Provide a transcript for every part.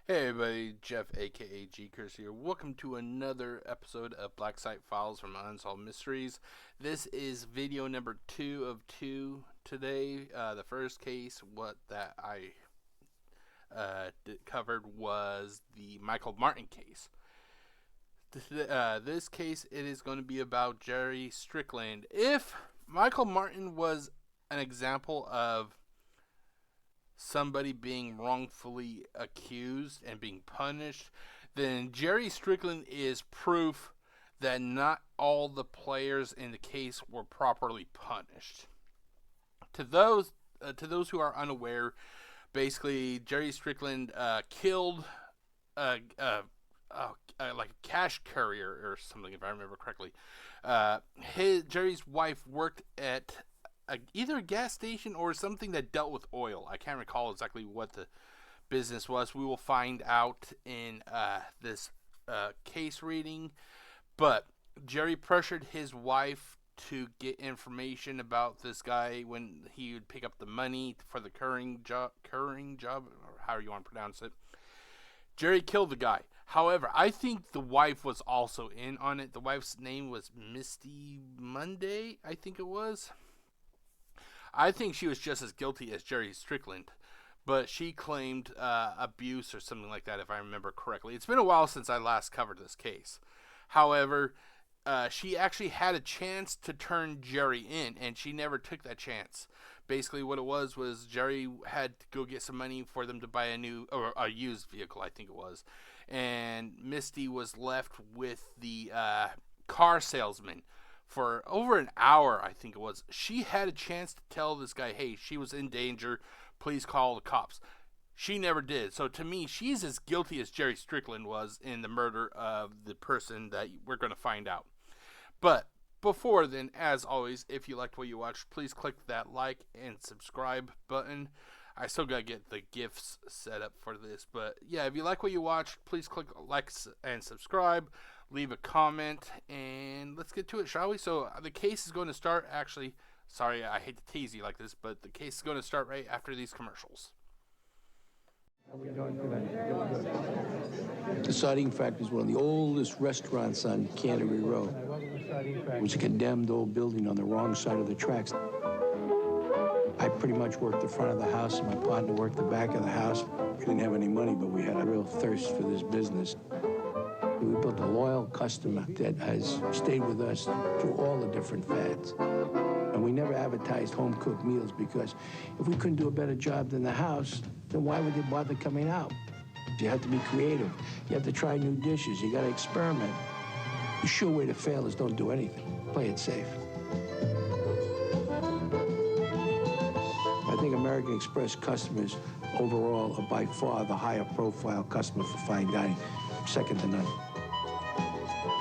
Hey everybody, Jeff aka GCurse here. Welcome to another episode of Black Site Files from Unsolved Mysteries. This is video number 2 of 2 today. The first case I covered was the Michael Martin case. This case, it is going to be about Jerry Strickland. If Michael Martin was an example of somebody being wrongfully accused and being punished, then Jerry Strickland is proof that not all the players in the case were properly punished. To those who are unaware, basically Jerry Strickland killed like a cash courier or something, if I remember correctly. Jerry's wife worked at either a gas station or something that dealt with oil. I can't recall exactly what the business was. We will find out in this case reading. But Jerry pressured his wife to get information about this guy when he would pick up the money for the couriering job, or however you want to pronounce it. Jerry killed the guy. However, I think the wife was also in on it. The wife's name was Missy Munday, I think it was. I think she was just as guilty as Jerry Strickland, but she claimed abuse or something like that, if I remember correctly. It's been a while since I last covered this case. However, she actually had a chance to turn Jerry in, and she never took that chance. Basically, what it was Jerry had to go get some money for them to buy a used vehicle, I think it was, and Misty was left with the car salesman for over an hour, I think it was. She had a chance to tell this guy, hey, she was in danger, please call the cops. She never did. So to me, she's as guilty as Jerry Strickland was in the murder of the person that we're going to find out. But before then, as always, if you liked what you watched, please click that like and subscribe button. I still got to get the GIFs set up for this. But yeah, if you like what you watched, please click like and subscribe. Leave a comment, and let's get to it, shall we? So the case is going to start, actually, sorry, I hate to tease you like this, but the case is going to start right after these commercials. The Sardine Factory is one of the oldest restaurants on Canterbury Road. It was a condemned old building on the wrong side of the tracks. I pretty much worked the front of the house, and my partner worked the back of the house. We didn't have any money, but we had a real thirst for this business. We built a loyal customer that has stayed with us through all the different fads. And we never advertised home-cooked meals because if we couldn't do a better job than the house, then why would they bother coming out? You have to be creative. You have to try new dishes. You got to experiment. The sure way to fail is don't do anything. Play it safe. I think American Express customers overall are by far the higher profile customer for fine dining, second to none.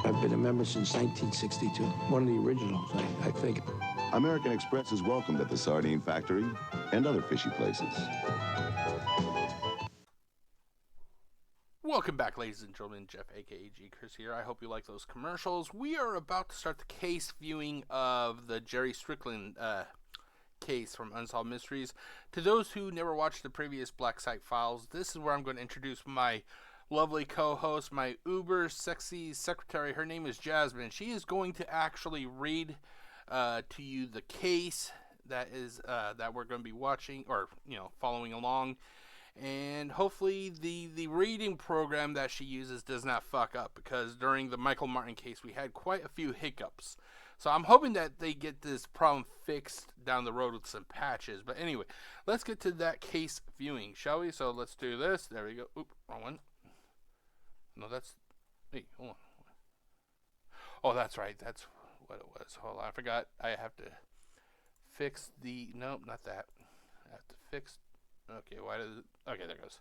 I've been a member since 1962, one of the originals, I think. American Express is welcomed at the Sardine Factory and other fishy places. Welcome back, ladies and gentlemen. Jeff, aka GCurse here. I hope you like those commercials. We are about to start the case viewing of the Jerry Strickland case from Unsolved Mysteries. To those who never watched the previous Black Site Files, this is where I'm going to introduce my lovely co-host, my uber sexy secretary. Her name is Jasmine. She is going to actually read to you the case that we're going to be watching, or following along, and hopefully the reading program that she uses does not fuck up, because during the Michael Martin case we had quite a few hiccups. So I'm hoping that they get this problem fixed down the road with some patches. But anyway, let's get to that case viewing, shall we? So let's do this. There we go. Oop, wrong one. No, that's... Hey, hold on. Oh, that's right. That's what it was. Hold on. I forgot. I have to fix the... Nope, not that. I have to fix... Okay, why does it... Okay, there it goes.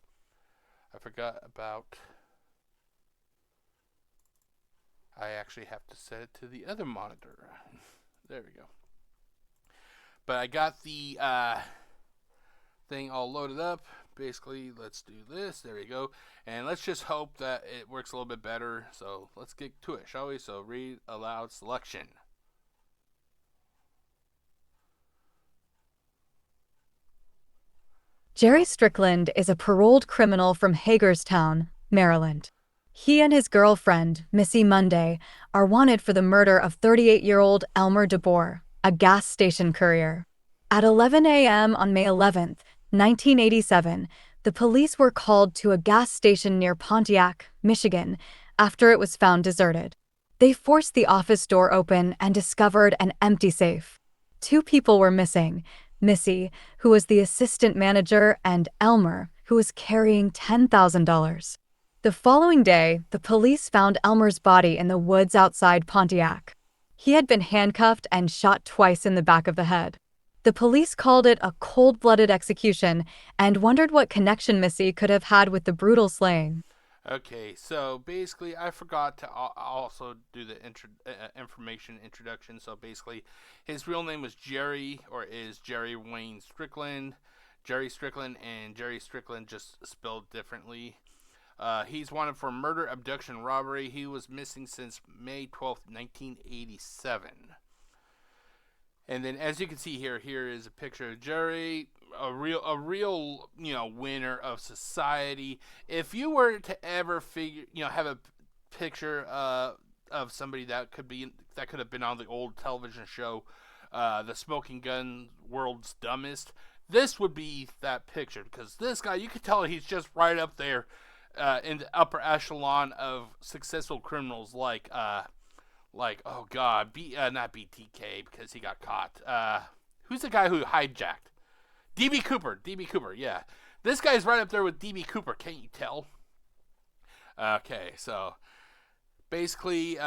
I forgot about... I actually have to set it to the other monitor. There we go. But I got the thing all loaded up. Basically, let's do this. There we go. And let's just hope that it works a little bit better. So let's get to it, shall we? So read aloud selection. Jerry Strickland is a paroled criminal from Hagerstown, Maryland. He and his girlfriend, Missy Munday, are wanted for the murder of 38-year-old Elmer DeBoer, a gas station courier. At 11 a.m. on May 11, 1987, the police were called to a gas station near Pontiac, Michigan, after it was found deserted. They forced the office door open and discovered an empty safe. Two people were missing: Missy, who was the assistant manager, and Elmer, who was carrying $10,000. The following day, the police found Elmer's body in the woods outside Pontiac. He had been handcuffed and shot twice in the back of the head. The police called it a cold-blooded execution and wondered what connection Missy could have had with the brutal slaying. Okay, so basically, I forgot to also do the introduction. So basically, his real name was Jerry, or is Jerry Wayne Strickland. Jerry Strickland, and Jerry Strickland just spelled differently. He's wanted for murder, abduction, robbery. He was missing since May 12th, 1987. And then, as you can see here is a picture of Jerry, a real, winner of society. If you were to ever have a picture of somebody that could have been on the old television show, The Smoking Gun, World's Dumbest, this would be that picture, because this guy, you could tell he's just right up there in the upper echelon of successful criminals, like oh god, not BTK, because he got caught. Who's the guy who hijacked? DB Cooper, yeah. This guy's right up there with DB Cooper, can't you tell? Okay, so basically,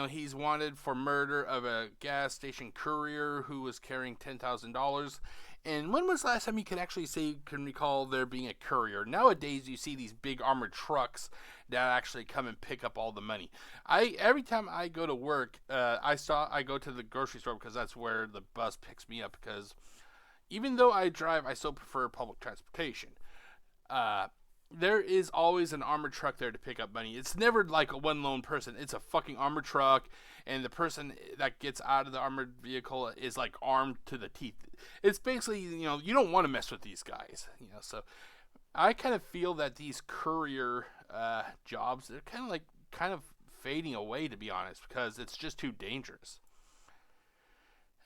he's wanted for murder of a gas station courier who was carrying $10,000. And when was the last time you can recall there being a courier? Nowadays, you see these big armored trucks that actually come and pick up all the money. Every time I go to work, I go to the grocery store, because that's where the bus picks me up. Because even though I drive, I still prefer public transportation. There is always an armored truck there to pick up money. It's never like a one lone person. It's a fucking armored truck, and the person that gets out of the armored vehicle is like armed to the teeth. It's basically, you don't want to mess with these guys. So I kind of feel that these courier jobs, they're kind of fading away, to be honest, because it's just too dangerous.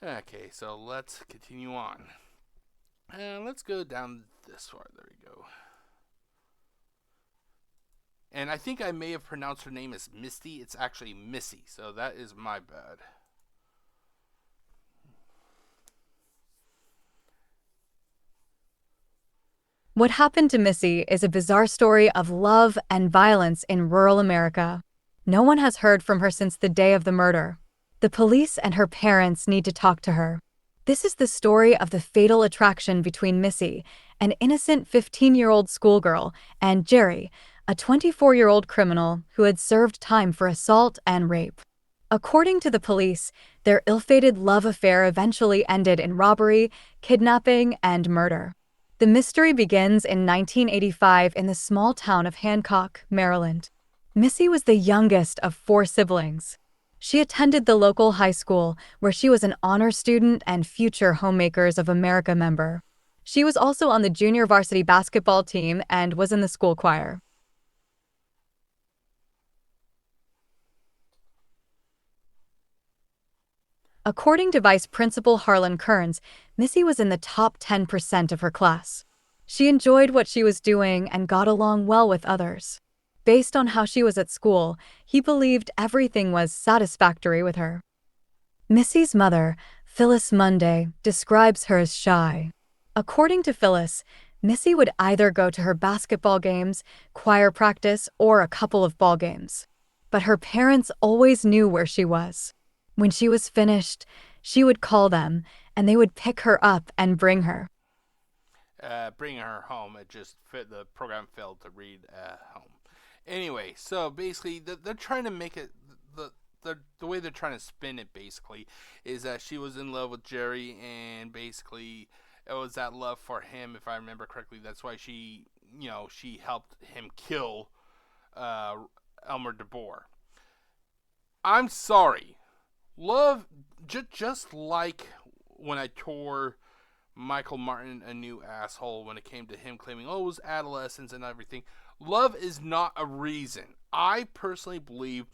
Okay, so let's continue on. Let's go down this far. There we go. And I think I may have pronounced her name as Misty. It's actually Missy, so that is my bad. What happened to Missy is a bizarre story of love and violence in rural America. No one has heard from her since the day of the murder. The police and her parents need to talk to her. This is the story of the fatal attraction between Missy, an innocent 15-year-old schoolgirl, and Jerry, a 24-year-old criminal who had served time for assault and rape. According to the police, their ill-fated love affair eventually ended in robbery, kidnapping, and murder. The mystery begins in 1985 in the small town of Hancock, Maryland. Missy was the youngest of 4 siblings. She attended the local high school, where she was an honor student and future Homemakers of America member. She was also on the junior varsity basketball team and was in the school choir. According to Vice Principal Harlan Kearns, Missy was in the top 10% of her class. She enjoyed what she was doing and got along well with others. Based on how she was at school, he believed everything was satisfactory with her. Missy's mother, Phyllis Munday, describes her as shy. According to Phyllis, Missy would either go to her basketball games, choir practice, or a couple of ball games. But her parents always knew where she was. When she was finished, she would call them, and they would pick her up and bring her. Bringing her home, the program failed to read home. Anyway, so basically, they're trying to make it, the way they're trying to spin it, basically, is that she was in love with Jerry, and basically, it was that love for him, if I remember correctly. That's why she helped him kill Elmer DeBoer. I'm sorry. Love, just like when I tore Michael Martin a new asshole when it came to him claiming, oh, it was adolescence and everything. Love is not a reason. I personally believe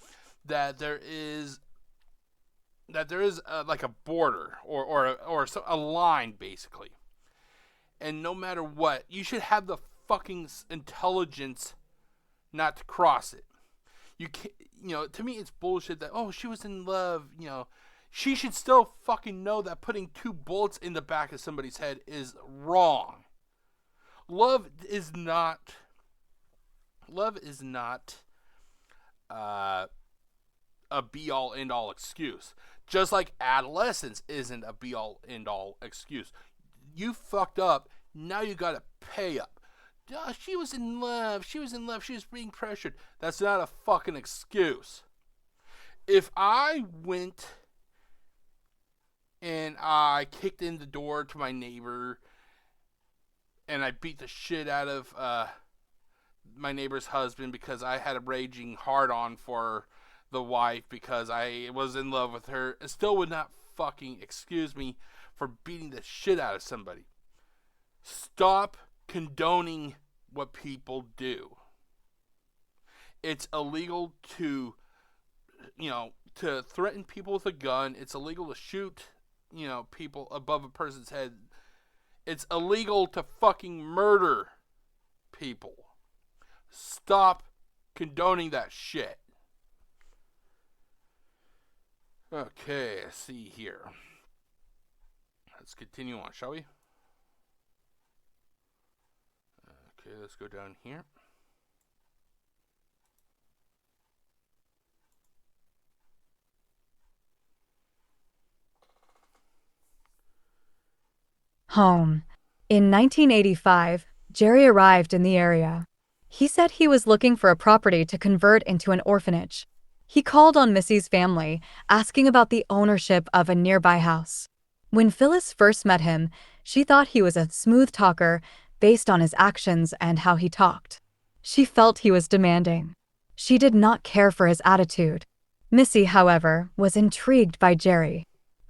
that there is like a border or a line, basically. And no matter what, you should have the fucking intelligence not to cross it. You can't, to me it's bullshit that, oh, she was in love, she should still fucking know that putting 2 bullets in the back of somebody's head is wrong. Love is not a be-all, end-all excuse. Just like adolescence isn't a be-all, end-all excuse. You fucked up, now you gotta pay up. Oh, she was in love, she was being pressured. That's not a fucking excuse. If I went and I kicked in the door to my neighbor and I beat the shit out of my neighbor's husband because I had a raging hard-on for the wife because I was in love with her, it still would not fucking excuse me for beating the shit out of somebody. Stop condoning what people do. It's illegal to threaten people with a gun. It's illegal to shoot, people above a person's head. It's illegal to fucking murder people. Stop condoning that shit. Okay, let's see here. Let's continue on, shall we? Okay, let's go down here. Home. In 1985, Jerry arrived in the area. He said he was looking for a property to convert into an orphanage. He called on Missy's family, asking about the ownership of a nearby house. When Phyllis first met him, she thought he was a smooth talker based on his actions and how he talked. She felt he was demanding. She did not care for his attitude. Missy, however, was intrigued by Jerry.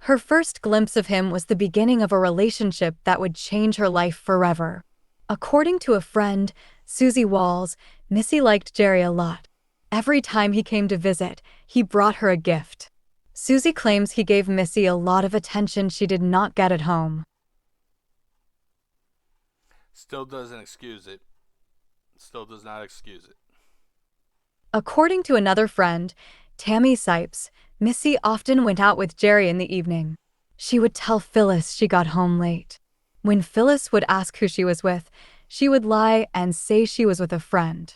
Her first glimpse of him was the beginning of a relationship that would change her life forever. According to a friend, Susie Walls, Missy liked Jerry a lot. Every time he came to visit, he brought her a gift. Susie claims he gave Missy a lot of attention she did not get at home. Still doesn't excuse it. Still does not excuse it. According to another friend, Tammy Sipes, Missy often went out with Jerry in the evening. She would tell Phyllis she got home late. When Phyllis would ask who she was with, she would lie and say she was with a friend.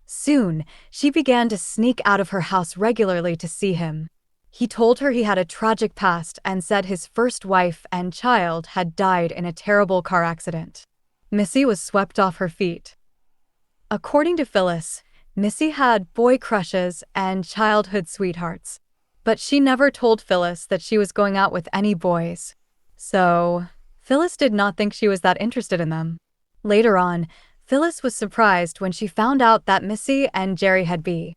Soon, she began to sneak out of her house regularly to see him. He told her he had a tragic past and said his first wife and child had died in a terrible car accident. Missy was swept off her feet. According to Phyllis, Missy had boy crushes and childhood sweethearts, but she never told Phyllis that she was going out with any boys. So, Phyllis did not think she was that interested in them. Later on, Phyllis was surprised when she found out that Missy and Jerry had been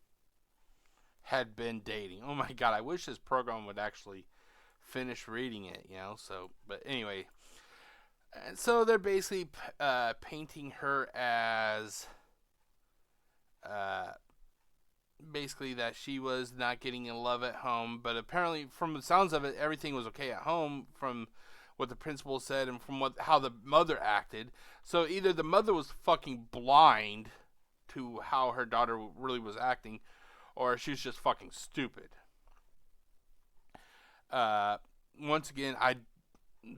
dating. Oh my god, I wish this program would actually finish reading it, but anyway. And so they're basically painting her as basically that she was not getting in love at home, but apparently from the sounds of it, everything was okay at home from what the principal said and from how the mother acted. So either the mother was fucking blind to how her daughter really was acting, or she was just fucking stupid. Once again,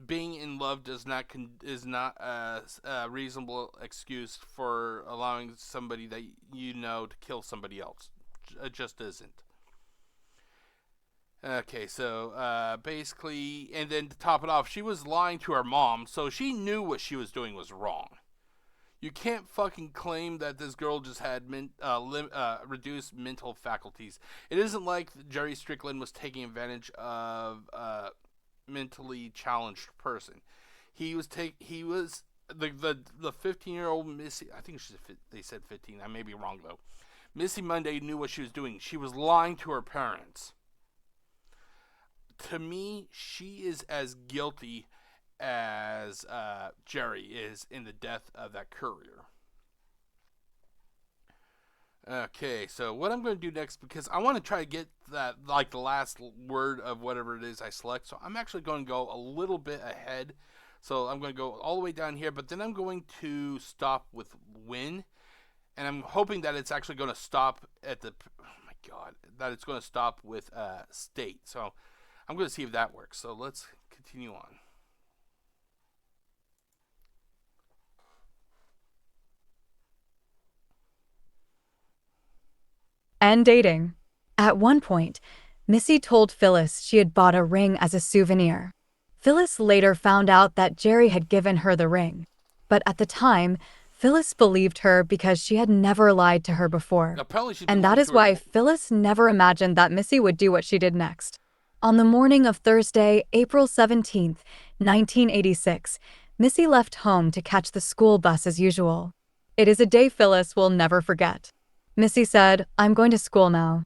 being in love is not a reasonable excuse for allowing somebody that to kill somebody else. It just isn't. Okay, so basically, and then to top it off, she was lying to her mom, so she knew what she was doing was wrong. You can't fucking claim that this girl just had reduced mental faculties. It isn't like Jerry Strickland was taking advantage of a mentally challenged person. He was the 15-year-old Missy. I think they said 15. I may be wrong though. Missy Munday knew what she was doing. She was lying to her parents. To me, she is as guilty as Jerry is in the death of that courier. Okay, so what I'm going to do next, because I want to try to get that, like, the last word of whatever it is I select, so I'm actually going to go a little bit ahead. So I'm going to go all the way down here, but then I'm going to stop with win, and I'm hoping that it's actually going to stop at the, oh my god, that it's going to stop with state. So I'm going to see if that works. So let's continue on. And dating. At one point, Missy told Phyllis she had bought a ring as a souvenir. Phyllis later found out that Jerry had given her the ring. But at the time, Phyllis believed her because she had never lied to her before. And that is why Phyllis never imagined that Missy would do what she did next. On the morning of Thursday, April 17th, 1986, Missy left home to catch the school bus as usual. It is a day Phyllis will never forget. Missy said, "I'm going to school now.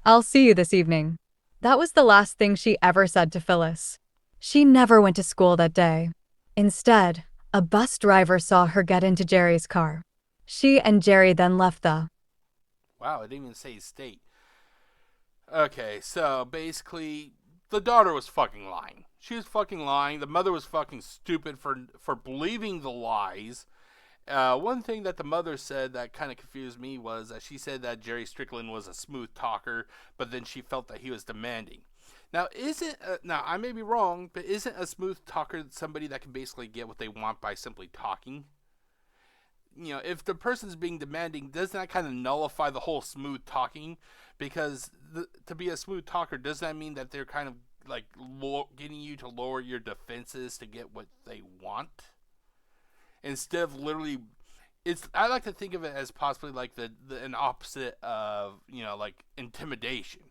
I'll see you this evening." That was the last thing she ever said to Phyllis. She never went to school that day. Instead, a bus driver saw her get into Jerry's car. She and Jerry then left the... Wow, it didn't even say state. Okay, so basically, the daughter was fucking lying. She was fucking lying. The mother was fucking stupid for believing the lies. One thing that the mother said that kind of confused me was that she said that Jerry Strickland was a smooth talker, but then she felt that he was demanding. Now, now I may be wrong, but isn't a smooth talker somebody that can basically get what they want by simply talking? You know, if the person's being demanding, doesn't that kind of nullify the whole smooth talking? Because to be a smooth talker, does that mean that they're kind of like getting you to lower your defenses to get what they want? Instead of literally, I like to think of it as possibly like an opposite of, you know, like intimidation.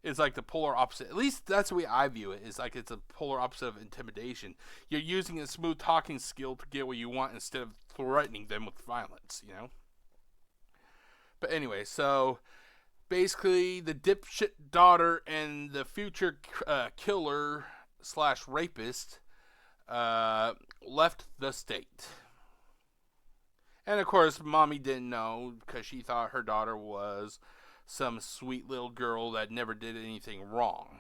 It's like the polar opposite. At least that's the way I view it. Is like it's a polar opposite of intimidation. You're using a smooth talking skill to get what you want instead of threatening them with violence, you know? But anyway, so basically the dipshit daughter and the future killer / rapist left the state. And of course, mommy didn't know because she thought her daughter was some sweet little girl that never did anything wrong.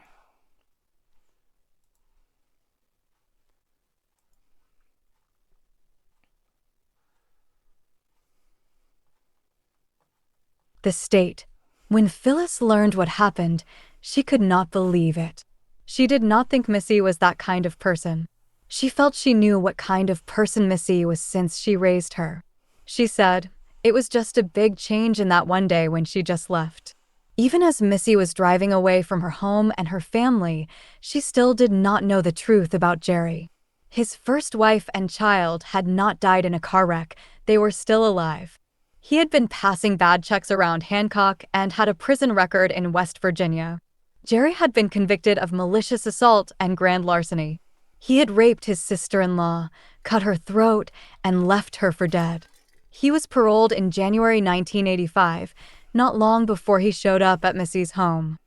The state. When Phyllis learned what happened, she could not believe it. She did not think Missy was that kind of person. She felt she knew what kind of person Missy was since she raised her. She said, "It was just a big change in that one day when she just left." Even as Missy was driving away from her home and her family, she still did not know the truth about Jerry. His first wife and child had not died in a car wreck. They were still alive. He had been passing bad checks around Hancock and had a prison record in West Virginia. Jerry had been convicted of malicious assault and grand larceny. He had raped his sister-in-law, cut her throat, and left her for dead. He was paroled in January 1985, not long before he showed up at Missy's home.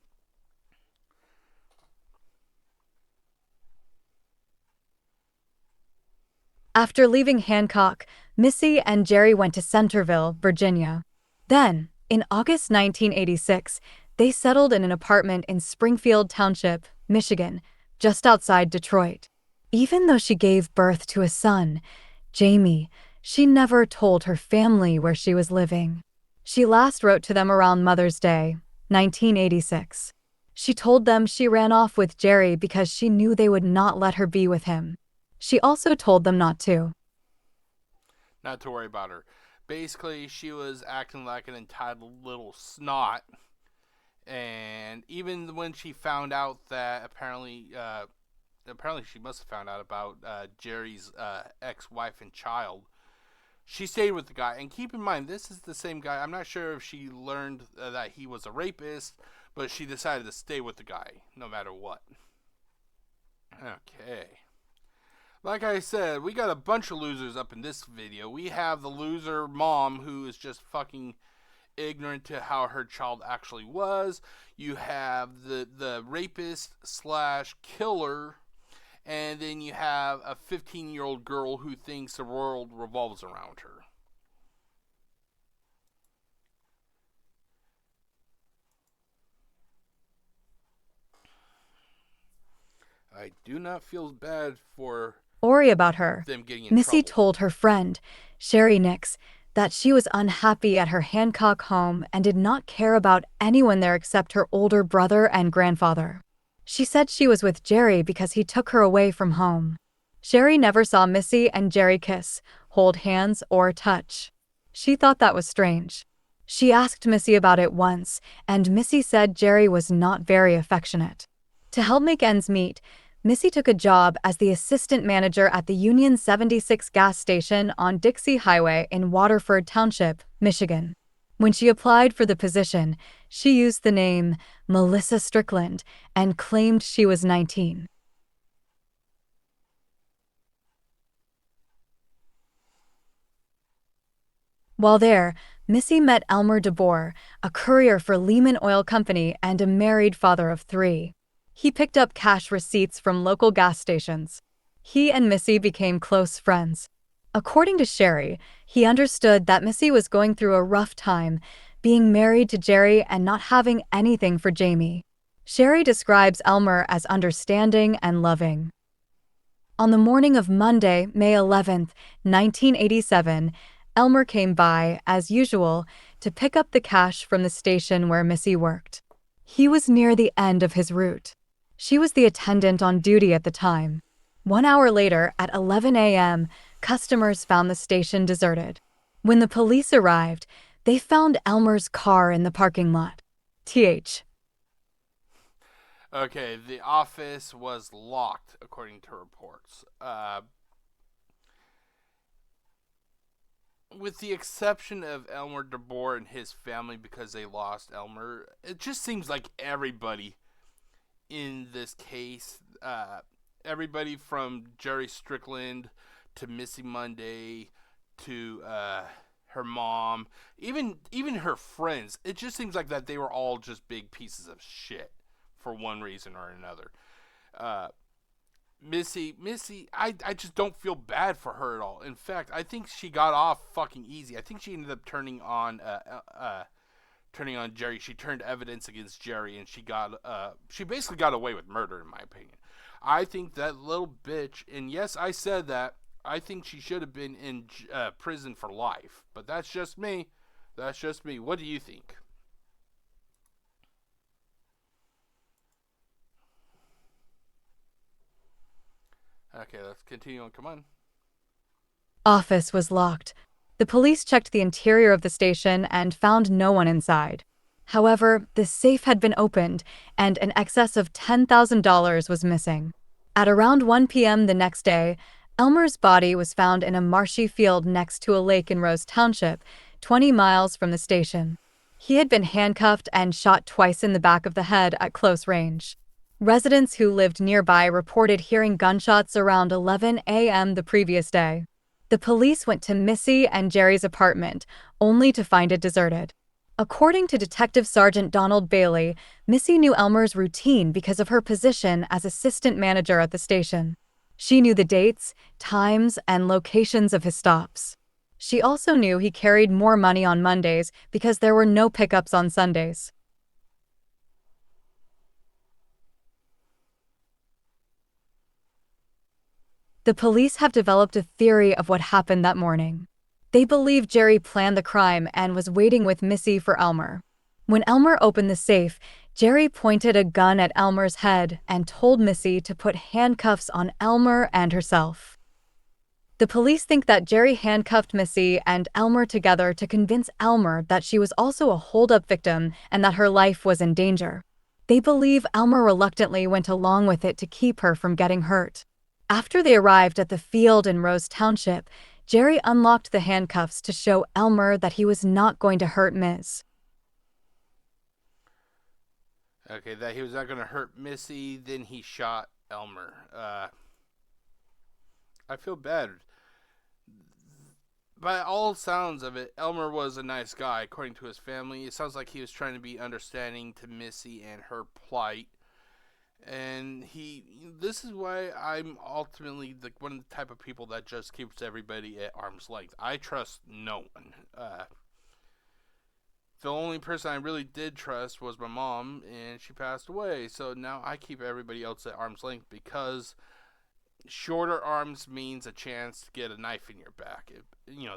After leaving Hancock, Missy and Jerry went to Centerville, Virginia. Then, in August 1986, they settled in an apartment in Springfield Township, Michigan, just outside Detroit. Even though she gave birth to a son, Jamie, she never told her family where she was living. She last wrote to them around Mother's Day, 1986. She told them she ran off with Jerry because she knew they would not let her be with him. She also told them not to worry about her. Basically, she was acting like an entitled little snot. And even when she found out that apparently she must have found out about Jerry's ex-wife and child, she stayed with the guy. And keep in mind, this is the same guy. I'm not sure if she learned that he was a rapist, but she decided to stay with the guy no matter what. Okay. Like I said, we got a bunch of losers up in this video. We have the loser mom who is just fucking ignorant to how her child actually was. You have the rapist / killer and then you have a 15-year-old girl who thinks the world revolves around her. I do not feel bad for Worry about her. them getting in Missy trouble. told her friend, Sherry Nix, that she was unhappy at her Hancock home and did not care about anyone there except her older brother and grandfather. She said she was with Jerry because he took her away from home. Sherry never saw Missy and Jerry kiss, hold hands, or touch. She thought that was strange. She asked Missy about it once, and Missy said Jerry was not very affectionate. To help make ends meet, Missy took a job as the assistant manager at the Union 76 gas station on Dixie Highway in Waterford Township, Michigan. When she applied for the position, she used the name Melissa Strickland and claimed she was 19. While there, Missy met Elmer DeBoer, a courier for Lehman Oil Company and a married father of 3. He picked up cash receipts from local gas stations. He and Missy became close friends. According to Sherry, he understood that Missy was going through a rough time, being married to Jerry and not having anything for Jamie. Sherry describes Elmer as understanding and loving. On the morning of Monday, May 11, 1987, Elmer came by, as usual, to pick up the cash from the station where Missy worked. He was near the end of his route. She was the attendant on duty at the time. 1 hour later, at 11 a.m., customers found the station deserted. When the police arrived, they found Elmer's car in the parking lot. Okay, the office was locked, according to reports. With the exception of Elmer DeBoer and his family, because they lost Elmer, it just seems like everybody in this case, everybody from Jerry Strickland to Missy Munday to her mom, even her friends, it just seems like that they were all just big pieces of shit for one reason or another. Missy, I just don't feel bad for her at all. In fact, I think she got off fucking easy. I think she ended up turning on Jerry. She turned evidence against Jerry, and she basically got away with murder, in my opinion. I think that little bitch, and yes, I said that, I think she should have been in prison for life. But that's just me. That's just me. What do you think? Okay, let's continue on. Come on. Office was locked. The police checked the interior of the station and found no one inside. However, the safe had been opened, and an excess of $10,000 was missing. At around 1 p.m. the next day, Elmer's body was found in a marshy field next to a lake in Rose Township, 20 miles from the station. He had been handcuffed and shot twice in the back of the head at close range. Residents who lived nearby reported hearing gunshots around 11 a.m. the previous day. The police went to Missy and Jerry's apartment, only to find it deserted. According to Detective Sergeant Donald Bailey, Missy knew Elmer's routine because of her position as assistant manager at the station. She knew the dates, times, and locations of his stops. She also knew he carried more money on Mondays because there were no pickups on Sundays. The police have developed a theory of what happened that morning. They believe Jerry planned the crime and was waiting with Missy for Elmer. When Elmer opened the safe, Jerry pointed a gun at Elmer's head and told Missy to put handcuffs on Elmer and herself. The police think that Jerry handcuffed Missy and Elmer together to convince Elmer that she was also a hold-up victim and that her life was in danger. They believe Elmer reluctantly went along with it to keep her from getting hurt. After they arrived at the field in Rose Township, Jerry unlocked the handcuffs to show Elmer that he was not going to hurt Ms. Okay, that he was not going to hurt Missy, then he shot Elmer. I feel bad. By all sounds of it, Elmer was a nice guy, according to his family. It sounds like he was trying to be understanding to Missy and her plight. And this is why I'm ultimately one of the type of people that just keeps everybody at arm's length. I trust no one. The only person I really did trust was my mom, and she passed away. So now I keep everybody else at arm's length because shorter arms means a chance to get a knife in your back.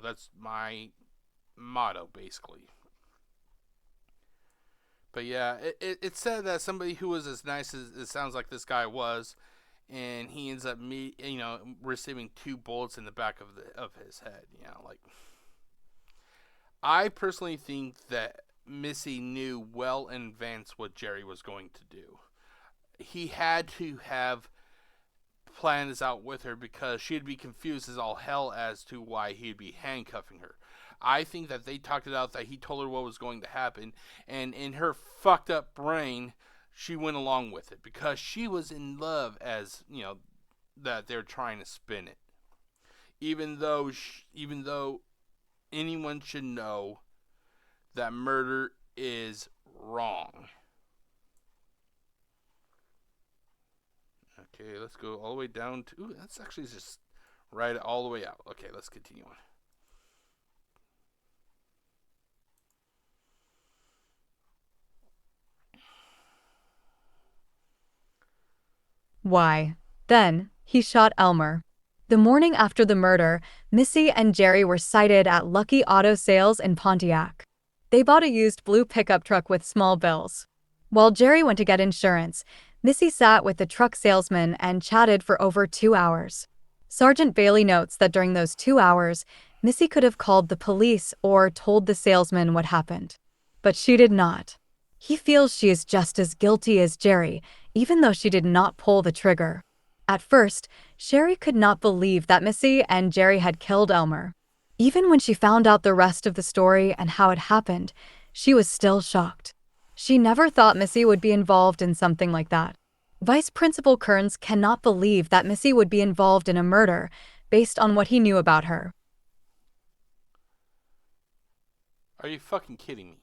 That's my motto, basically. But yeah, it's said that somebody who was as nice as it sounds like this guy was, and he ends up receiving 2 bullets in the back of his head. I personally think that Missy knew well in advance what Jerry was going to do. He had to have planned this out with her because she'd be confused as all hell as to why he'd be handcuffing her. I think that they talked it out, that he told her what was going to happen, and in her fucked up brain, she went along with it because she was in love, as that they're trying to spin it. Even though anyone should know that murder is wrong. Okay, let's go all the way down to... Ooh, that's actually just right all the way out. Okay, let's continue on. Why? Then, he shot Elmer. The morning after the murder, Missy and Jerry were sighted at Lucky Auto Sales in Pontiac. They bought a used blue pickup truck with small bills. While Jerry went to get insurance, Missy sat with the truck salesman and chatted for over 2 hours. Sergeant Bailey notes that during those 2 hours, Missy could have called the police or told the salesman what happened. But she did not. He feels she is just as guilty as Jerry, even though she did not pull the trigger. At first, Sherry could not believe that Missy and Jerry had killed Elmer. Even when she found out the rest of the story and how it happened, she was still shocked. She never thought Missy would be involved in something like that. Vice Principal Kearns cannot believe that Missy would be involved in a murder based on what he knew about her. Are you fucking kidding me?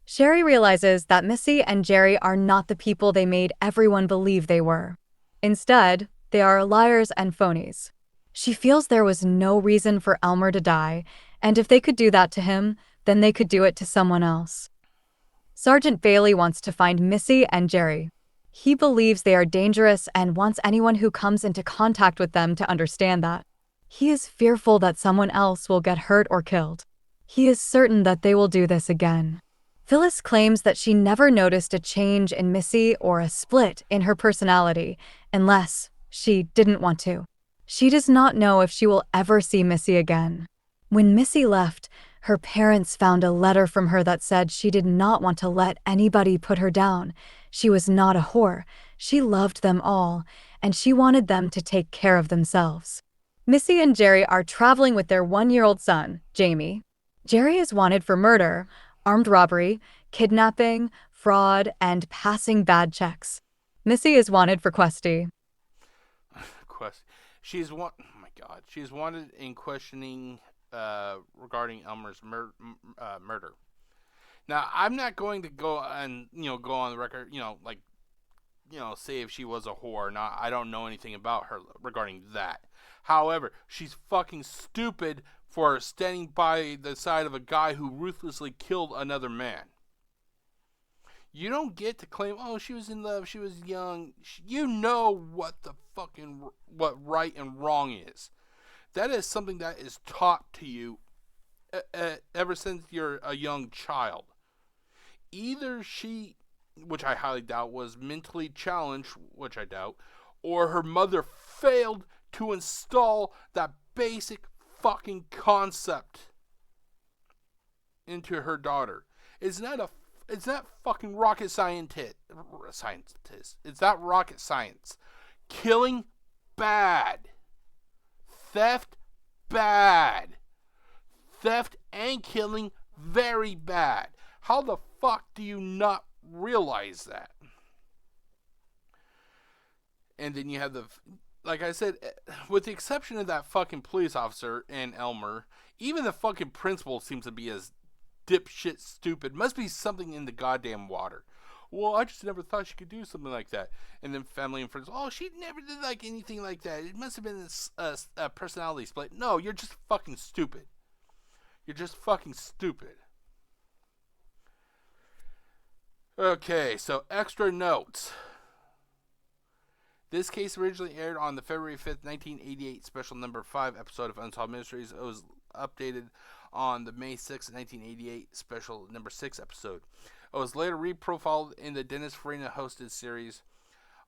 Sherry realizes that Missy and Jerry are not the people they made everyone believe they were. Instead, they are liars and phonies. She feels there was no reason for Elmer to die, and if they could do that to him, then they could do it to someone else. Sergeant Bailey wants to find Missy and Jerry. He believes they are dangerous and wants anyone who comes into contact with them to understand that. He is fearful that someone else will get hurt or killed. He is certain that they will do this again. Phyllis claims that she never noticed a change in Missy or a split in her personality, unless she didn't want to. She does not know if she will ever see Missy again. When Missy left, her parents found a letter from her that said she did not want to let anybody put her down. She was not a whore. She loved them all, and she wanted them to take care of themselves. Missy and Jerry are traveling with their 1-year-old son, Jamie. Jerry is wanted for murder, armed robbery, kidnapping, fraud, and passing bad checks. Missy is wanted for Questy. She's oh my god. She's wanted in questioning regarding Elmer's murder. Now, I'm not going to go on the record, say if she was a whore or not. I don't know anything about her regarding that. However, she's fucking stupid for standing by the side of a guy who ruthlessly killed another man. You don't get to claim, oh, she was in love, she was young. You know what right and wrong is. That is something that is taught to you ever since you're a young child. Either she, which I highly doubt, was mentally challenged, which I doubt, or her mother failed to install that basic fucking concept into her daughter. It's not fucking rocket scientist. It's not rocket science. Killing, bad. Theft, bad. Theft and killing, very bad. How the fuck do you not realize that? And then you have like I said, with the exception of that fucking police officer and Elmer, even the fucking principal seems to be as dipshit stupid. Must be something in the goddamn water. Well, I just never thought she could do something like that. And then family and friends, oh, she never did like anything like that. It must have been a personality split. No, you're just fucking stupid. You're just fucking stupid. Okay, so extra notes. This case originally aired on the February 5th, 1988 special number 5 episode of Unsolved Mysteries. It was updated on the May 6th, 1988 special number 6 episode. It was later reprofiled in the Dennis Farina hosted series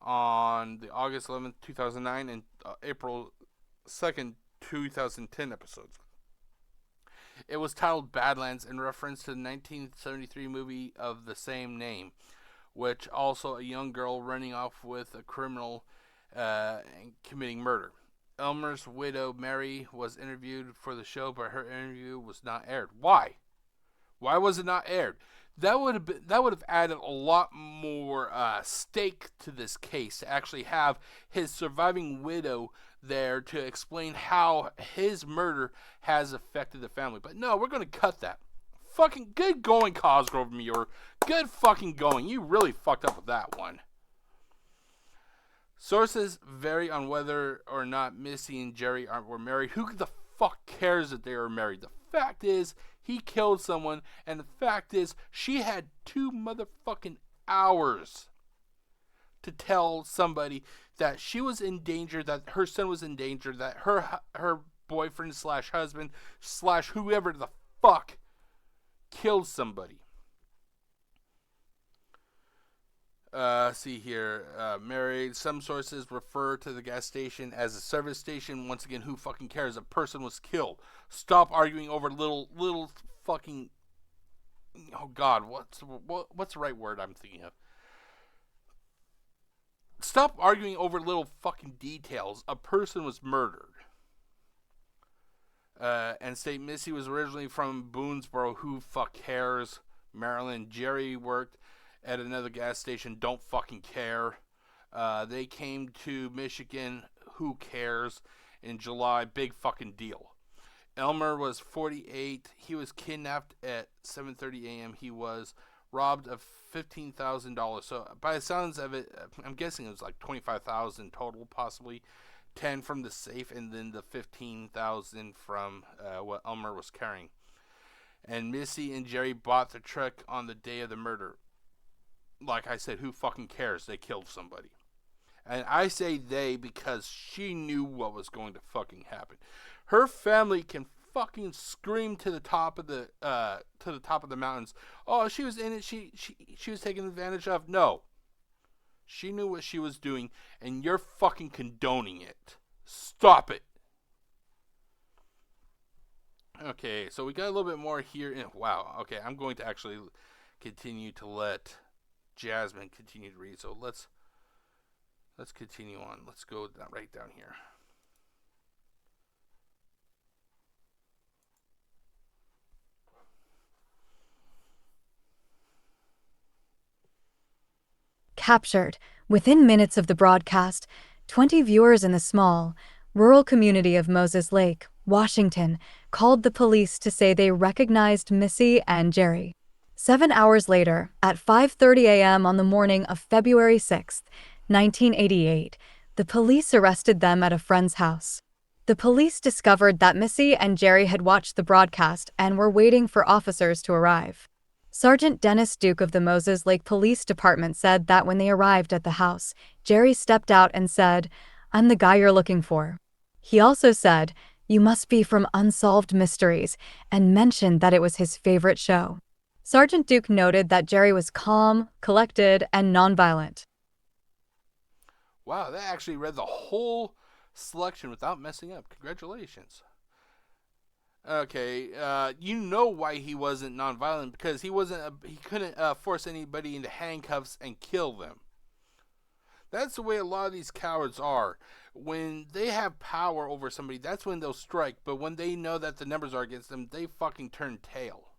on the August 11th, 2009 and April 2nd, 2010 episodes. It was titled Badlands in reference to the 1973 movie of the same name, which also a young girl running off with a criminal and committing murder. Elmer's widow, Mary, was interviewed for the show, but her interview was not aired. Why? Why was it not aired? That would have added a lot more stake to this case to actually have his surviving widow there to explain how his murder has affected the family. But no, we're going to cut that. Fucking good going, Cosgrove Muir. Good fucking going. You really fucked up with that one. Sources vary on whether or not Missy and Jerry were married. Who the fuck cares that they were married? The fact is, he killed someone, and the fact is, she had 2 motherfucking hours to tell somebody that she was in danger, that her son was in danger, that her boyfriend slash husband slash whoever the fuck killed somebody. See here, married. Some sources refer to the gas station as a service station. Once again, who fucking cares? A person was killed. Stop arguing over little fucking. Oh God, what's the right word I'm thinking of? Stop arguing over little fucking details. A person was murdered. And state Missy was originally from Boonesboro. Who fuck cares? Maryland. Jerry worked at another gas station. Don't fucking care. They came to Michigan. Who cares? In July. Big fucking deal. Elmer was 48. He was kidnapped at 7:30 a.m. He was robbed of $15,000. So by the sounds of it, I'm guessing it was like $25,000 total, possibly 10 from the safe, and then the $15,000 from what Elmer was carrying. And Missy and Jerry bought the truck on the day of the murder. Like I said, who fucking cares? They killed somebody. And I say they because she knew what was going to fucking happen. Her family can fucking scream to the top of the mountains. Oh, she was in it. She was taken advantage of. No. She knew what she was doing, and you're fucking condoning it. Stop it. Okay, so we got a little bit more here. Wow. Okay, I'm going to actually continue to let Jasmine continue to read. So let's continue on. Let's go right down here. Captured. Within minutes of the broadcast, 20 viewers in the small, rural community of Moses Lake, Washington, called the police to say they recognized Missy and Jerry. 7 hours later, at 5:30 a.m. on the morning of February 6, 1988, the police arrested them at a friend's house. The police discovered that Missy and Jerry had watched the broadcast and were waiting for officers to arrive. Sergeant Dennis Duke of the Moses Lake Police Department said that when they arrived at the house, Jerry stepped out and said, "I'm the guy you're looking for." He also said, "You must be from Unsolved Mysteries," and mentioned that it was his favorite show. Sergeant Duke noted that Jerry was calm, collected, and nonviolent. Wow, they actually read the whole selection without messing up. Congratulations. Okay, you know why he wasn't nonviolent, because he couldn't force anybody into handcuffs and kill them. That's the way a lot of these cowards are. When they have power over somebody, that's when they'll strike. But when they know that the numbers are against them, they fucking turn tail.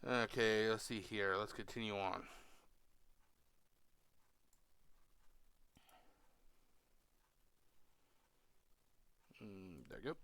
Okay, let's see here. Let's continue on. There you go.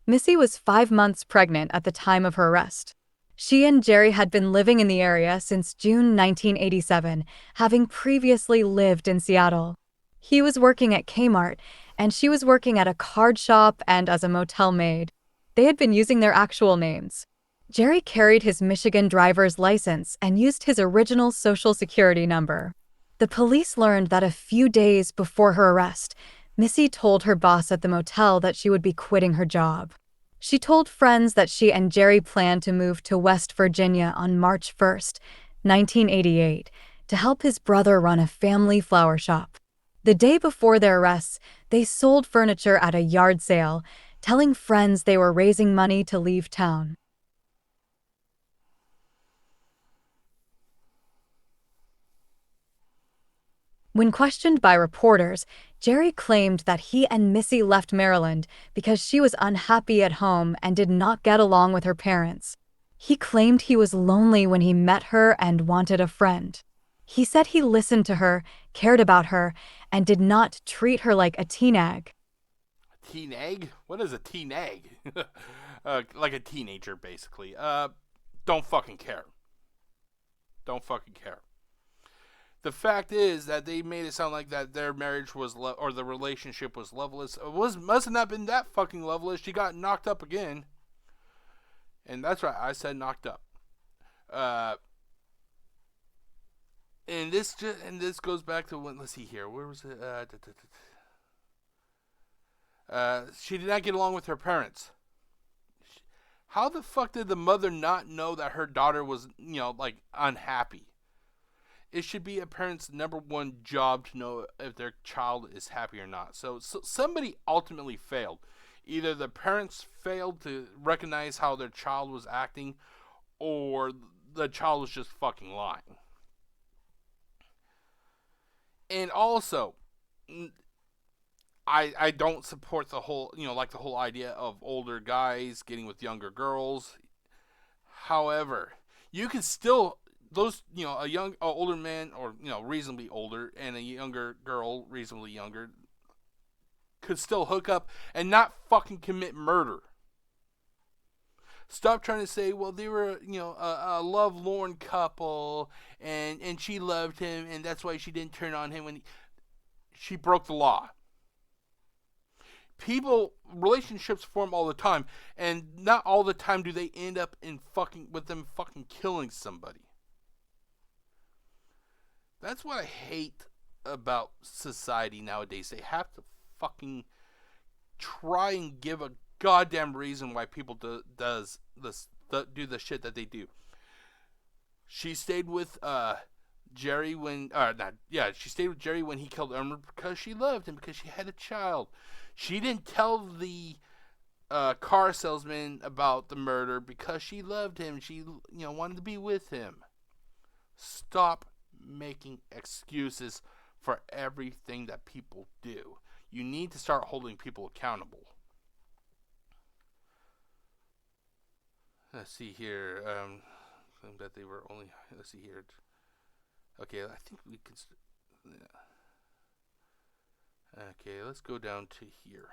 Missy was 5 months pregnant at the time of her arrest. She and Jerry had been living in the area since June 1987, having previously lived in Seattle. He was working at Kmart, and she was working at a card shop and as a motel maid. They had been using their actual names. Jerry carried his Michigan driver's license and used his original Social Security number. The police learned that a few days before her arrest, Missy told her boss at the motel that she would be quitting her job. She told friends that she and Jerry planned to move to West Virginia on March 1st, 1988, to help his brother run a family flower shop. The day before their arrests, they sold furniture at a yard sale, telling friends they were raising money to leave town. When questioned by reporters, Jerry claimed that he and Missy left Maryland because she was unhappy at home and did not get along with her parents. He claimed he was lonely when he met her and wanted a friend. He said he listened to her, cared about her, and did not treat her like a teen egg. A teen egg? What is a teen egg? Like a teenager, basically. Don't fucking care. Don't fucking care. The fact is that they made it sound like that their marriage was, or the relationship was loveless. Must have not been that fucking loveless. She got knocked up again. And that's right, I said knocked up. And this goes back to when, let's see here, where was it? She did not get along with her parents. How the fuck did the mother not know that her daughter was, unhappy? It should be a parent's number one job to know if their child is happy or not. So somebody ultimately failed. Either the parents failed to recognize how their child was acting, or the child was just fucking lying. And also, I don't support the whole, the whole idea of older guys getting with younger girls. However, you can still, those, older man, or, reasonably older, and a younger girl, reasonably younger, could still hook up and not fucking commit murder. Stop trying to say, well, they were, a lovelorn couple, and she loved him, and that's why she didn't turn on him when she broke the law. Relationships form all the time, and not all the time do they end up with them fucking killing somebody. That's what I hate about society nowadays. They have to fucking try and give a goddamn reason why people do the shit that they do. She stayed with Jerry she stayed with Jerry when he killed Elmer because she loved him, because she had a child. She didn't tell the car salesman about the murder because she loved him. She wanted to be with him. Stop making excuses for everything that people do. You need to start holding people accountable. Let's see here. That they were only. Let's see here. Okay, I think we can. Okay, let's go down to here.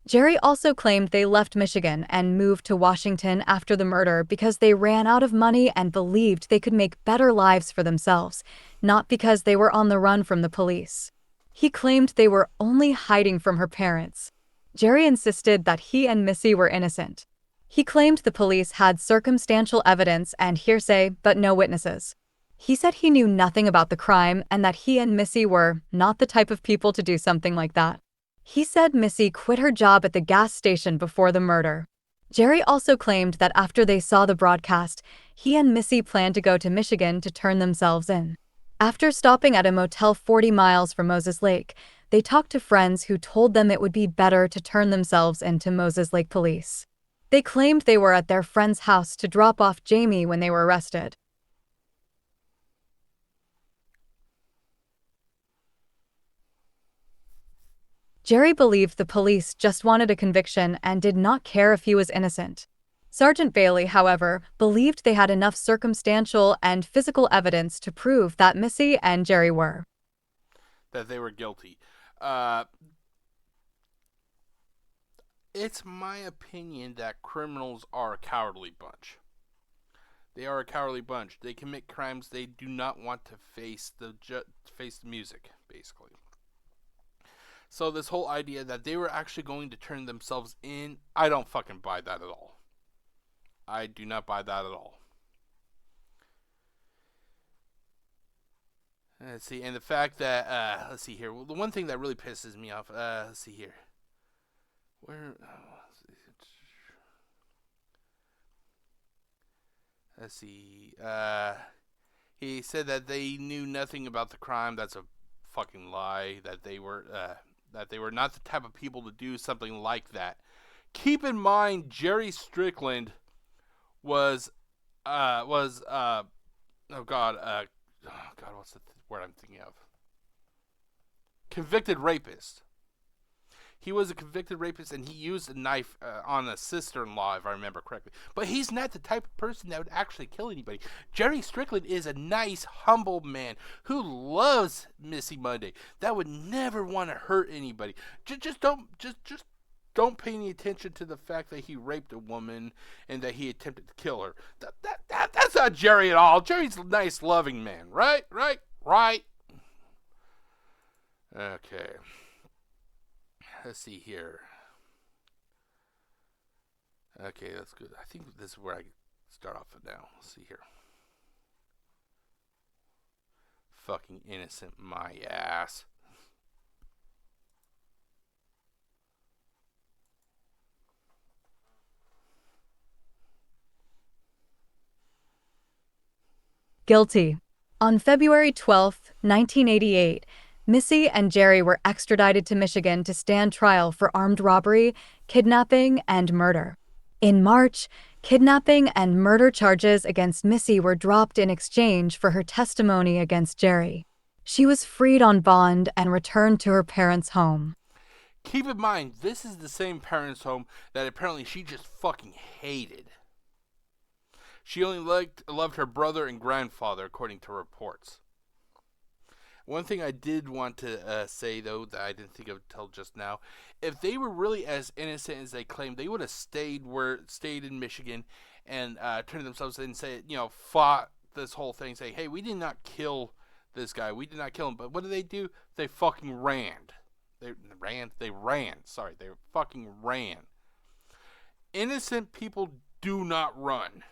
Jerry also claimed they left Michigan and moved to Washington after the murder because they ran out of money and believed they could make better lives for themselves, not because they were on the run from the police. He claimed they were only hiding from her parents. Jerry insisted that he and Missy were innocent. He claimed the police had circumstantial evidence and hearsay, but no witnesses. He said he knew nothing about the crime and that he and Missy were not the type of people to do something like that. He said Missy quit her job at the gas station before the murder. Jerry also claimed that after they saw the broadcast, he and Missy planned to go to Michigan to turn themselves in. After stopping at a motel 40 miles from Moses Lake, they talked to friends who told them it would be better to turn themselves into Moses Lake police. They claimed they were at their friend's house to drop off Jamie when they were arrested. Jerry believed the police just wanted a conviction and did not care if he was innocent. Sergeant Bailey, however, believed they had enough circumstantial and physical evidence to prove that Missy and Jerry were. That they were guilty. It's my opinion that criminals are a cowardly bunch. They are a cowardly bunch. They commit crimes they do not want to face the music, basically. So this whole idea that they were actually going to turn themselves in, I don't fucking buy that at all. I do not buy that at all. Let's see, and the fact that, let's see here. Well, the one thing that really pisses me off, let's see here. Let's see. He said that they knew nothing about the crime. That's a fucking lie. That they were not the type of people to do something like that. Keep in mind, Jerry Strickland was what's the word I'm thinking of? Convicted rapist. He was a convicted rapist, and he used a knife on a sister-in-law, if I remember correctly. But he's not the type of person that would actually kill anybody. Jerry Strickland is a nice, humble man who loves Missy Munday. That would never want to hurt anybody. Just don't pay any attention to the fact that he raped a woman and that he attempted to kill her. That's not Jerry at all. Jerry's a nice, loving man, right? Okay. Let's see here. Okay, that's good. I think this is where I start off at now. Let's see here. Fucking innocent, my ass. Guilty. On February 12, 1988, Missy and Jerry were extradited to Michigan to stand trial for armed robbery, kidnapping, and murder. In March, kidnapping and murder charges against Missy were dropped in exchange for her testimony against Jerry. She was freed on bond and returned to her parents' home. Keep in mind, this is the same parents' home that apparently she just fucking hated. She only loved her brother and grandfather, according to reports. One thing I did want to say, though, that I didn't think of until just now, if they were really as innocent as they claimed, they would have stayed in Michigan and turned themselves in and said, fought this whole thing, say, hey, we did not kill this guy, we did not kill him. But what did they do? They fucking ran. They fucking ran. Innocent people do not run.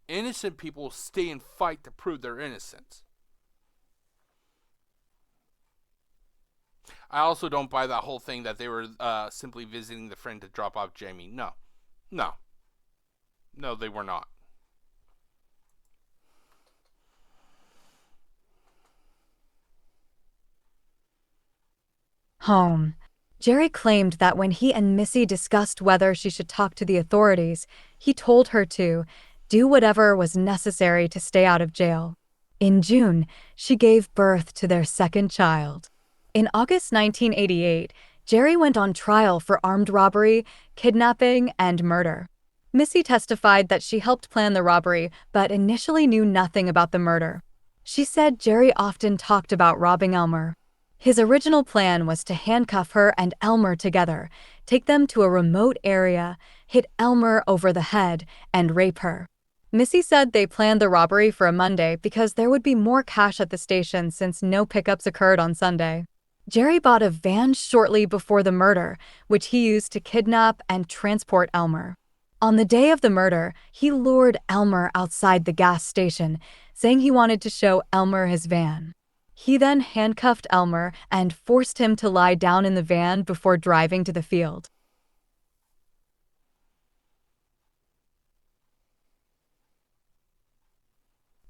Innocent people stay and fight to prove their innocence. I also don't buy that whole thing that they were simply visiting the friend to drop off Jamie. No, they were not. Home. Jerry claimed that when he and Missy discussed whether she should talk to the authorities, he told her to do whatever was necessary to stay out of jail. In June, she gave birth to their second child. In August 1988, Jerry went on trial for armed robbery, kidnapping, and murder. Missy testified that she helped plan the robbery, but initially knew nothing about the murder. She said Jerry often talked about robbing Elmer. His original plan was to handcuff her and Elmer together, take them to a remote area, hit Elmer over the head, and rape her. Missy said they planned the robbery for a Monday because there would be more cash at the station since no pickups occurred on Sunday. Jerry bought a van shortly before the murder, which he used to kidnap and transport Elmer. On the day of the murder, he lured Elmer outside the gas station, saying he wanted to show Elmer his van. He then handcuffed Elmer and forced him to lie down in the van before driving to the field.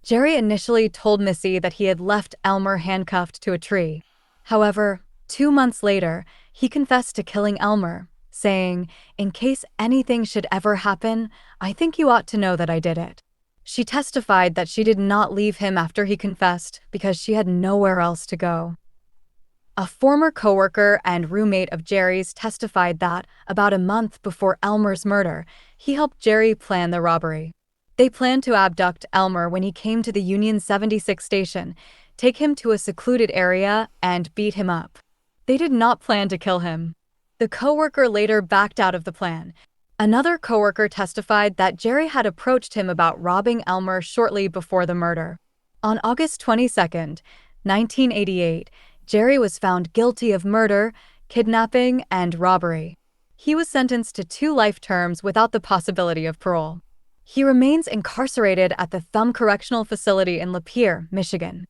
Jerry initially told Missy that he had left Elmer handcuffed to a tree. However, 2 months later, he confessed to killing Elmer, saying, "In case anything should ever happen, I think you ought to know that I did it." She testified that she did not leave him after he confessed because she had nowhere else to go. A former coworker and roommate of Jerry's testified that, about a month before Elmer's murder, he helped Jerry plan the robbery. They planned to abduct Elmer when he came to the Union 76 station, take him to a secluded area, and beat him up. They did not plan to kill him. The coworker later backed out of the plan. Another coworker testified that Jerry had approached him about robbing Elmer shortly before the murder. On August 22, 1988, Jerry was found guilty of murder, kidnapping, and robbery. He was sentenced to 2 life terms without the possibility of parole. He remains incarcerated at the Thumb Correctional Facility in Lapeer, Michigan.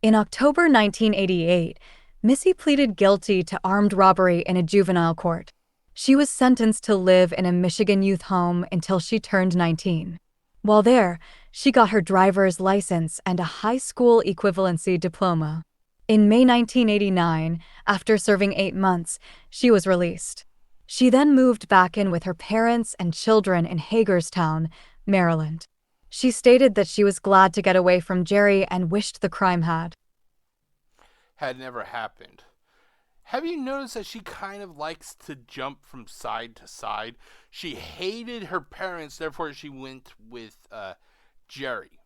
In October 1988, Missy pleaded guilty to armed robbery in a juvenile court. She was sentenced to live in a Michigan youth home until she turned 19. While there, she got her driver's license and a high school equivalency diploma. In May 1989, after serving 8 months, she was released. She then moved back in with her parents and children in Hagerstown, Maryland. She stated that she was glad to get away from Jerry and wished the crime had never happened. Have you noticed that she kind of likes to jump from side to side? She hated her parents, therefore she went with Jerry.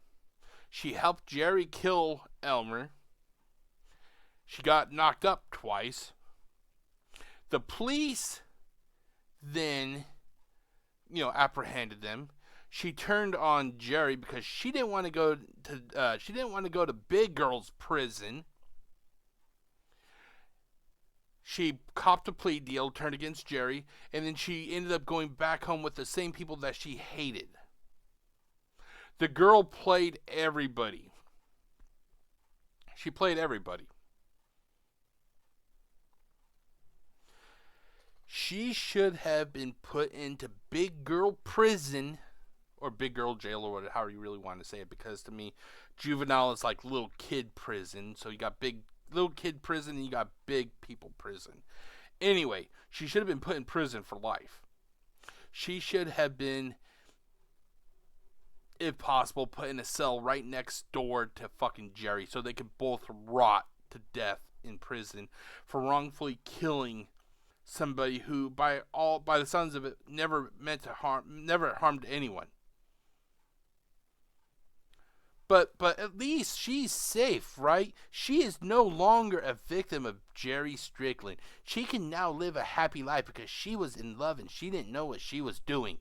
She helped Jerry kill Elmer. She got knocked up twice. The police then, apprehended them. She turned on Jerry because she didn't want to go to big girls' prison. She copped a plea deal, turned against Jerry, and then she ended up going back home with the same people that she hated. The girl played everybody. She played everybody. She should have been put into big girl prison, or big girl jail, or whatever, however you really want to say it, because to me, juvenile is like little kid prison. So you got big little kid prison and you got big people prison. Anyway, she should have been put in prison for life. She should have been, if possible, put in a cell right next door to fucking Jerry so they could both rot to death in prison for wrongfully killing somebody who, by the sounds of it, never harmed anyone. But at least she's safe, right? She is no longer a victim of Jerry Strickland. She can now live a happy life because she was in love and she didn't know what she was doing.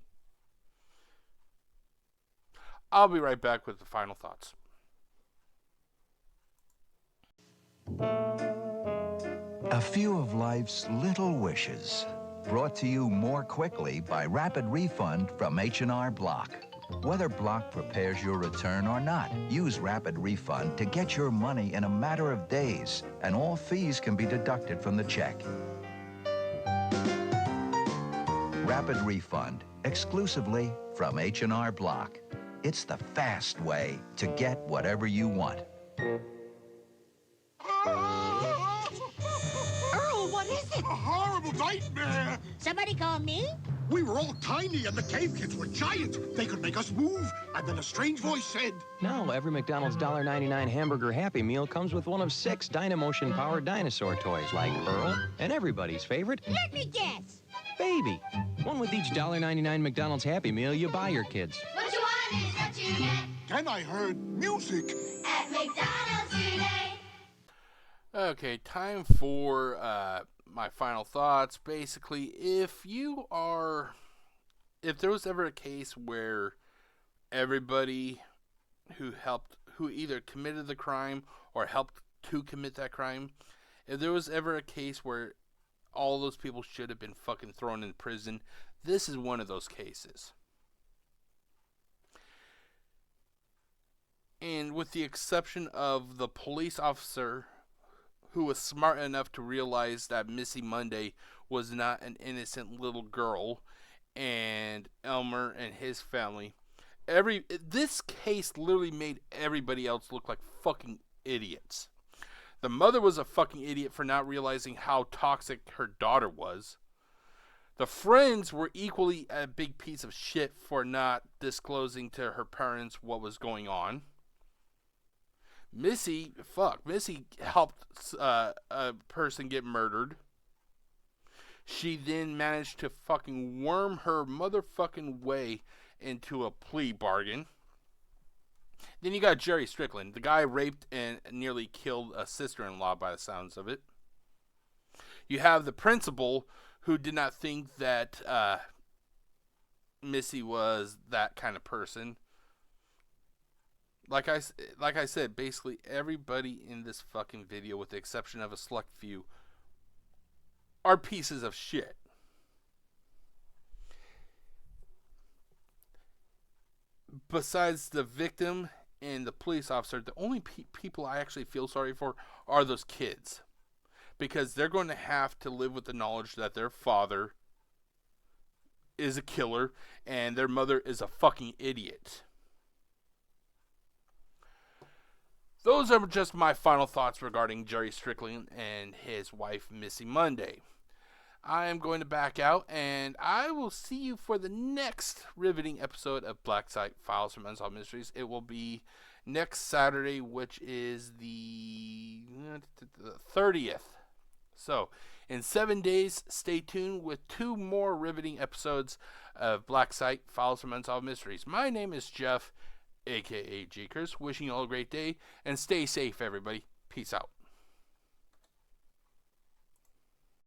I'll be right back with the final thoughts. A few of life's little wishes, brought to you more quickly by Rapid Refund from H&R Block. Whether Block prepares your return or not, use Rapid Refund to get your money in a matter of days, and all fees can be deducted from the check. Rapid Refund, exclusively from H&R Block. It's the fast way to get whatever you want. Earl, what is it? A horrible nightmare! Somebody call me? We were all tiny and the cave kids were giant. They could make us move. And then a strange voice said... Now, every McDonald's $1.99 hamburger Happy Meal comes with one of 6 Dynamotion-powered dinosaur toys, like Earl, and everybody's favorite... Let me guess. Baby. One with each $1.99 McDonald's Happy Meal you buy your kids. What you want is what you get. Then I heard music. At McDonald's today. Okay, time for my final thoughts. Basically, if there was ever a case where everybody who either committed the crime or helped to commit that crime, if there was ever a case where all those people should have been fucking thrown in prison, this is one of those cases. And with the exception of the police officer who was smart enough to realize that Missy Munday was not an innocent little girl, and Elmer and his family, this case literally made everybody else look like fucking idiots. The mother was a fucking idiot for not realizing how toxic her daughter was. The friends were equally a big piece of shit for not disclosing to her parents what was going on. Missy helped a person get murdered. She then managed to fucking worm her motherfucking way into a plea bargain. Then you got Jerry Strickland. The guy raped and nearly killed a sister-in-law by the sounds of it. You have the principal who did not think that Missy was that kind of person. Like I said, basically everybody in this fucking video, with the exception of a select few, are pieces of shit. Besides the victim and the police officer, the only people I actually feel sorry for are those kids. Because they're going to have to live with the knowledge that their father is a killer and their mother is a fucking idiot. Those are just my final thoughts regarding Jerry Strickland and his wife, Missy Munday. I am going to back out, and I will see you for the next riveting episode of Black Site Files from Unsolved Mysteries. It will be next Saturday, which is the 30th. So, in 7 days, stay tuned with 2 more riveting episodes of Black Site Files from Unsolved Mysteries. My name is Jeff, a.k.a. GCurse, wishing you all a great day, and stay safe, everybody. Peace out.